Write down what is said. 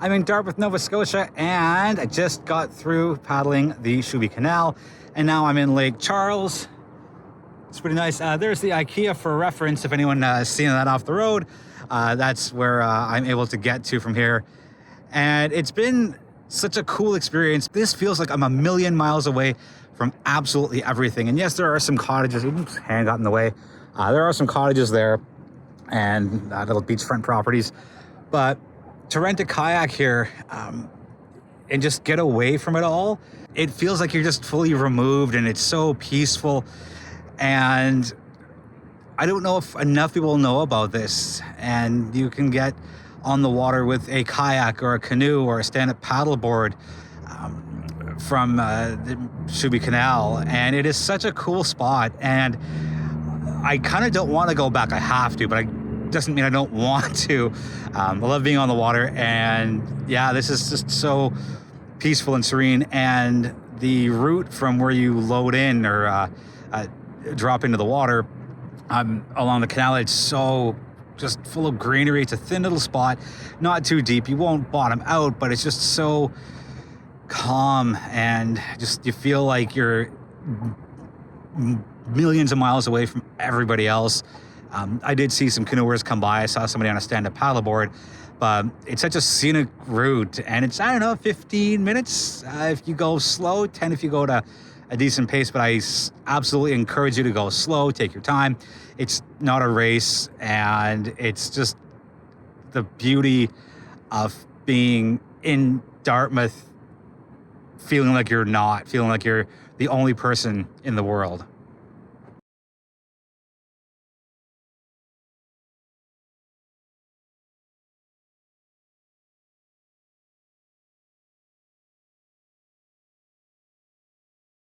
I'm in Dartmouth, Nova Scotia, and I just got through paddling the Shube Canal, and now I'm in Lake Charles. It's pretty nice. There's the IKEA for reference, if anyone has seen that off the road. That's where I'm able to get to from here. And it's been such a cool experience. This feels like I'm a million miles away from absolutely everything. And yes, there are some cottages. Oops, hand got in the way. There are some cottages there and little beachfront properties. But to rent a kayak here and just get away from it all, it feels like you're just fully removed, and it's so peaceful. And I don't know if enough people know about this, and you can get on the water with a kayak or a canoe or a stand-up paddleboard from the Shube Canal, and it is such a cool spot. And I kind of don't want to go back. I have to, but it doesn't mean I don't want to. I love being on the water, and yeah, this is just so peaceful and serene. And the route from where you load in or drop into the water along the canal, it's so just full of greenery. It's a thin little spot, not too deep. You won't bottom out, but it's just so calm, and just you feel like you're millions of miles away from everybody else. I did see some canoers come by. I saw somebody on a stand-up paddleboard, but it's such a scenic route, and it's, I don't know, 15 minutes if you go slow, 10 if you go to a decent pace. But I absolutely encourage you to go slow, take your time. It's not a race, and it's just the beauty of being in Dartmouth, feeling like you're the only person in the world.